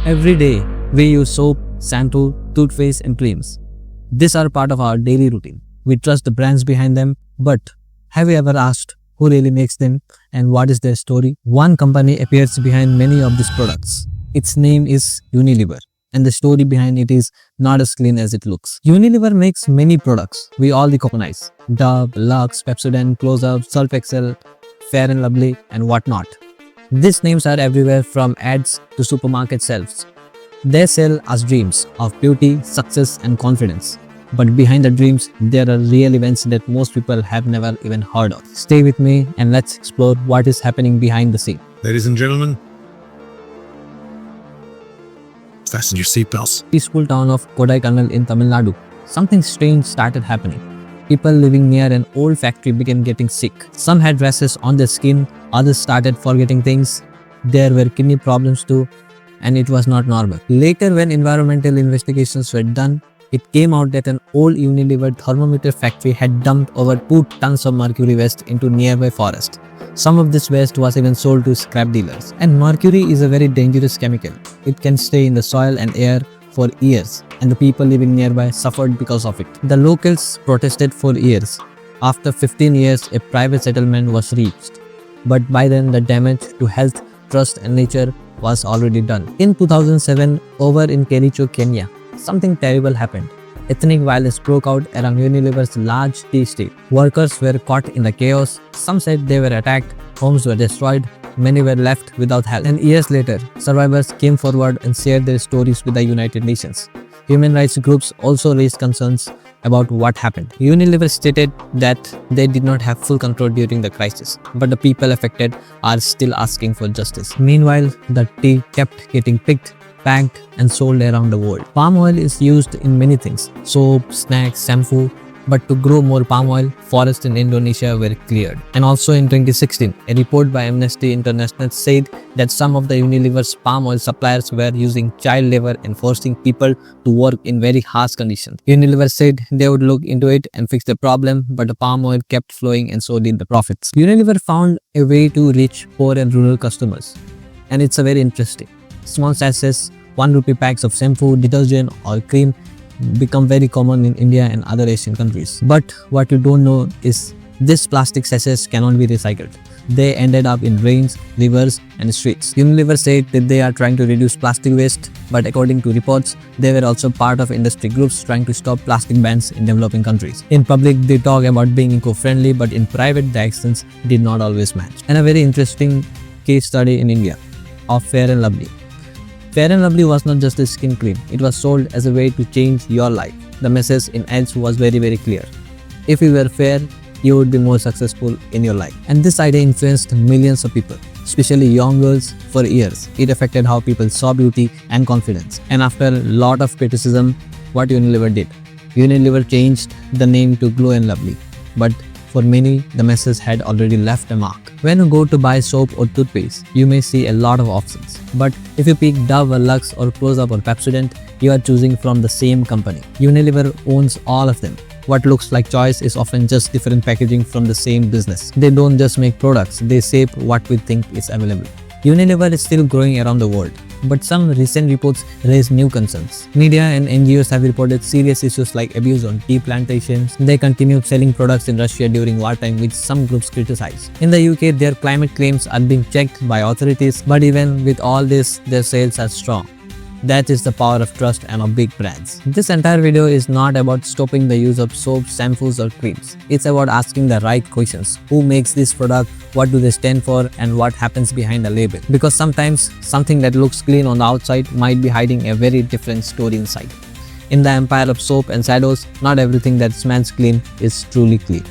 Every day, we use soap, shampoo, toothpaste, and creams. These are part of our daily routine. We trust the brands behind them, but have you ever asked who really makes them and what is their story? One company appears behind many of these products. Its name is Unilever, and the story behind it is not as clean as it looks. Unilever makes many products we all recognize: Dove, Lux, Pepsodent, Close-Up, Surf Excel, Fair and Lovely, and whatnot. These names are everywhere from ads to supermarket shelves. They sell us dreams of beauty, success, and confidence. But behind the dreams, there are real events that most people have never even heard of. Stay with me and let's explore what is happening behind the scene. Ladies and gentlemen, fasten your seatbelts. Peaceful town of Kodaikanal in Tamil Nadu, something strange started happening. People living near an old factory began getting sick. Some had rashes on their skin, others started forgetting things. There were kidney problems too, and it was not normal. Later, when environmental investigations were done, it came out that an old Unilever thermometer factory had dumped over 2 tons of mercury waste into nearby forest. Some of this waste was even sold to scrap dealers. And mercury is a very dangerous chemical. It can stay in the soil and air for years, and the people living nearby suffered because of it. The locals protested for years. After 15 years, a private settlement was reached. But by then, the damage to health, trust, and nature was already done. In 2007, over in Kericho, Kenya, something terrible happened. Ethnic violence broke out around Unilever's large tea estate. Workers were caught in the chaos. Some said they were attacked, homes were destroyed, many were left without help. And years later, survivors came forward and shared their stories with the United Nations. Human rights groups also raised concerns about what happened. Unilever stated that they did not have full control during the crisis, but the people affected are still asking for justice. Meanwhile, the tea kept getting picked, packed, and sold around the world. Palm oil is used in many things: soap, snacks, shampoo. But to grow more palm oil, forests in Indonesia were cleared. And also in 2016, a report by Amnesty International said that some of the Unilever's palm oil suppliers were using child labor and forcing people to work in very harsh conditions. Unilever said they would look into it and fix the problem, but the palm oil kept flowing and so did the profits. Unilever found a way to reach poor and rural customers. And it's a very interesting. Small sachets, 1 rupee packs of shampoo, detergent, or cream become very common in India and other Asian countries. But what you don't know is these plastic sachets cannot be recycled. They ended up in drains, rivers, and streets. Unilever said that they are trying to reduce plastic waste, but according to reports, they were also part of industry groups trying to stop plastic bans in developing countries. In public, they talk about being eco-friendly, but in private, the actions did not always match. And a very interesting case study in India of Fair and Lovely. Fair and Lovely was not just a skin cream, it was sold as a way to change your life. The message in ads was very clear. If you were fair, you would be more successful in your life. And this idea influenced millions of people, especially young girls, for years. It affected how people saw beauty and confidence. And after a lot of criticism, what Unilever did? Unilever changed the name to Glow and Lovely. But for many, the message had already left a mark. When you go to buy soap or toothpaste, you may see a lot of options. But if you pick Dove or Lux or Close-Up or Pepsodent, you are choosing from the same company. Unilever owns all of them. What looks like choice is often just different packaging from the same business. They don't just make products, they shape what we think is available. Unilever is still growing around the world, but some recent reports raise new concerns. Media and NGOs have reported serious issues like abuse on tea plantations. They continue selling products in Russia during wartime, which some groups criticize. In the UK, their climate claims are being checked by authorities, but even with all this, their sales are strong. That is the power of trust and of big brands. This entire video is not about stopping the use of soaps, shampoos, or creams. It's about asking the right questions. Who makes this product? What do they stand for? And what happens behind the label? Because sometimes something that looks clean on the outside might be hiding a very different story inside. In the empire of soap and shadows, not everything that smells clean is truly clean.